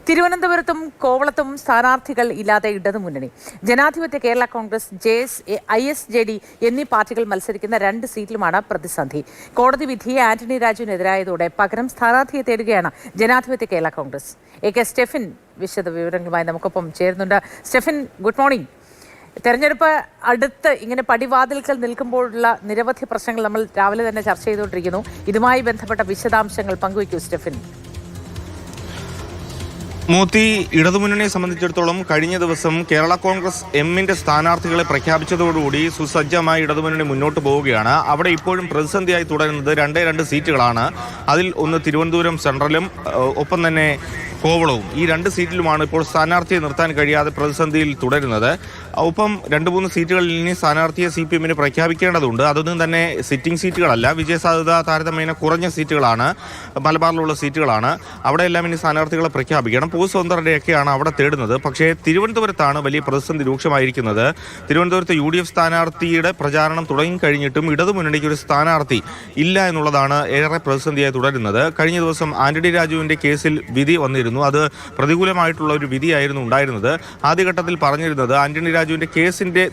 തിരുവനന്തപുരത്തും കോവളത്തും സ്ഥാനാർത്ഥികൾ ഇല്ലാതെ ഇടതുമുന്നണി. ജനാധിപത്യ കേരള കോൺഗ്രസ്, ISJD എന്നീ പാർട്ടികൾ മത്സരിക്കുന്ന 2 സീറ്റിലുമാണ് പ്രതിസന്ധി. കോടതി വിധി ആന്റണി രാജുവിനെതിരായതോടെ പകരം സ്ഥാനാർത്ഥിയെ തേടുകയാണ് ജനാധിപത്യ കേരള കോൺഗ്രസ്. AK സ്റ്റെഫിൻ വിശദ വിവരങ്ങളുമായി നമുക്കൊപ്പം ചേരുന്നുണ്ട്. Stephin, good morning. തെരഞ്ഞെടുപ്പ് അടുത്ത് ഇങ്ങനെ പടിവാതിൽക്കൽ നിൽക്കുമ്പോഴുള്ള നിരവധി പ്രശ്നങ്ങൾ നമ്മൾ രാവിലെ തന്നെ ചർച്ച ചെയ്തുകൊണ്ടിരിക്കുന്നു. ഇതുമായി ബന്ധപ്പെട്ട വിശദാംശങ്ങൾ പങ്കുവയ്ക്കൂ സ്റ്റെഫിൻ. മൂത്തി, ഇടതുമുന്നണിയെ സംബന്ധിച്ചിടത്തോളം കഴിഞ്ഞ ദിവസം കേരള കോൺഗ്രസ് എമ്മിന്റെ സ്ഥാനാർത്ഥികളെ പ്രഖ്യാപിച്ചതോടുകൂടി സുസജ്ജമായി ഇടതുമുന്നണി മുന്നോട്ട് പോവുകയാണ്. അവിടെ ഇപ്പോഴും പ്രതിസന്ധിയായി തുടരുന്നത് 2 സീറ്റുകളാണ്. അതിൽ ഒന്ന് തിരുവനന്തപുരം സെൻട്രലും ഒപ്പം തന്നെ കോവളവും. ഈ 2 സീറ്റിലുമാണ് ഇപ്പോൾ സ്ഥാനാർത്ഥിയെ നിർത്താൻ കഴിയാതെ പ്രതിസന്ധിയിൽ തുടരുന്നത്. ഒപ്പം 2-3 സീറ്റുകളിൽ ഇനി സ്ഥാനാർത്ഥിയെ CPM പ്രഖ്യാപിക്കേണ്ടതുണ്ട്. അതൊന്നും തന്നെ സിറ്റിംഗ് സീറ്റുകളല്ല, വിജയസാധ്യത താരതമ്യേന കുറഞ്ഞ സീറ്റുകളാണ്, മലബാറിലുള്ള സീറ്റുകളാണ്. അവിടെയെല്ലാം ഇനി സ്ഥാനാർത്ഥികളെ പ്രഖ്യാപിക്കണം. പൂസോന്തരയൊക്കെയാണ് അവിടെ തേടുന്നത്. പക്ഷേ തിരുവനന്തപുരത്താണ് വലിയ പ്രതിസന്ധി രൂക്ഷമായിരിക്കുന്നത്. തിരുവനന്തപുരത്ത് UDF സ്ഥാനാർത്ഥിയുടെ പ്രചാരണം തുടങ്ങിക്കഴിഞ്ഞിട്ടും ഇടതുമുന്നണിക്ക് ഒരു സ്ഥാനാർത്ഥി ഇല്ല എന്നുള്ളതാണ് ഏറെ പ്രതിസന്ധിയായി തുടരുന്നത്. കഴിഞ്ഞ ദിവസം ആന്റണി രാജുവിന്റെ കേസിൽ വിധി വന്നിരുന്നു. അത് പ്രതികൂലമായിട്ടുള്ള ഒരു വിധിയായിരുന്നു ഉണ്ടായിരുന്നത്. ആദ്യഘട്ടത്തിൽ പറഞ്ഞിരുന്നത് ആന്റണി രാജുവിന്റെ കേസിന്റെ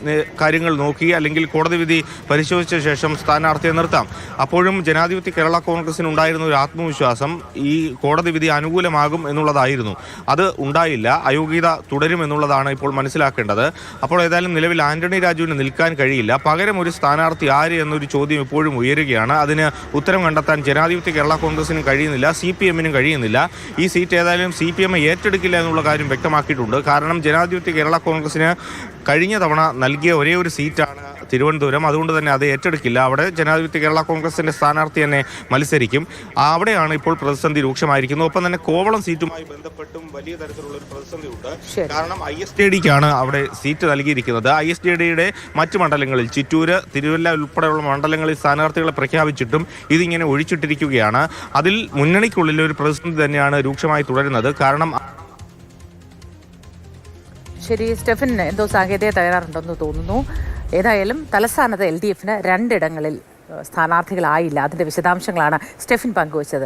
കാര്യങ്ങൾ നോക്കി അല്ലെങ്കിൽ കോടതി വിധി പരിശോധിച്ച ശേഷം സ്ഥാനാർത്ഥിയെ നിർത്താം. അപ്പോഴും ജനാധിപത്യ കേരള കോൺഗ്രസിന് ഉണ്ടായിരുന്ന ഒരു ആത്മവിശ്വാസം ഈ കോടതി വിധി അനുകൂലമാകും എന്നുള്ളതായിരുന്നു. അത് ഉണ്ടായില്ല. അയോഗ്യത തുടരുമെന്നുള്ളതാണ് ഇപ്പോൾ മനസ്സിലാക്കേണ്ടത്. അപ്പോൾ ഏതായാലും നിലവിൽ ആന്റണി രാജുവിന് നിൽക്കാൻ കഴിയില്ല. പകരം ഒരു സ്ഥാനാർത്ഥി ആര് എന്നൊരു ചോദ്യം ഇപ്പോഴും ഉയരുകയാണ്. അതിന് ഉത്തരം കണ്ടെത്താൻ ജനാധിപത്യ കേരള കോൺഗ്രസിനും കഴിയുന്നില്ല, CPM കഴിയുന്നില്ല. ഈ സീറ്റ് ഏതായാലും CPM ഏറ്റെടുക്കില്ല എന്നുള്ള കാര്യം വ്യക്തമാക്കിയിട്ടുണ്ട്. കാരണം ജനാധിപത്യ കേരള കോൺഗ്രസിന് കഴിഞ്ഞ തവണ നൽകിയ ഒരേ ഒരു സീറ്റാണ് തിരുവനന്തപുരം. അതുകൊണ്ട് തന്നെ അത് ഏറ്റെടുക്കില്ല. അവിടെ ജനാധിപത്യ കേരള കോൺഗ്രസിന്റെ സ്ഥാനാർത്ഥി തന്നെ മത്സരിക്കും. അവിടെയാണ് ഇപ്പോൾ പ്രതിസന്ധി രൂക്ഷമായിരിക്കുന്നത്. ഒപ്പം തന്നെ കോവളം സീറ്റുമായി ബന്ധപ്പെട്ടും വലിയ തരത്തിലുള്ള ഒരു പ്രതിസന്ധി ഉണ്ട്. കാരണം ISJDക്കാണ് അവിടെ സീറ്റ് നൽകിയിരിക്കുന്നത്. ISJDയുടെ മറ്റ് മണ്ഡലങ്ങളിൽ ചിറ്റൂര്, തിരുവല്ല ഉൾപ്പെടെയുള്ള മണ്ഡലങ്ങളിൽ സ്ഥാനാർത്ഥികളെ പ്രഖ്യാപിച്ചിട്ടും ഇതിങ്ങനെ ഒഴിച്ചിട്ടിരിക്കുകയാണ്. അതിൽ മുന്നണിക്കുള്ളിൽ ഒരു പ്രതിസന്ധി തന്നെയാണ് രൂക്ഷമായി തുടരുന്നത്. കാരണം ശരി സ്റ്റെഫിൻ, എന്തോ സാങ്കേതിക തകരാറുണ്ടെന്ന് തോന്നുന്നു. ഏതായാലും തലസ്ഥാനത്ത് LDFന് 2 ഇടങ്ങളിൽ സ്ഥാനാർത്ഥികളായില്ല. അതിന്റെ വിശദാംശങ്ങളാണ് സ്റ്റെഫിൻ പങ്കുവച്ചത്.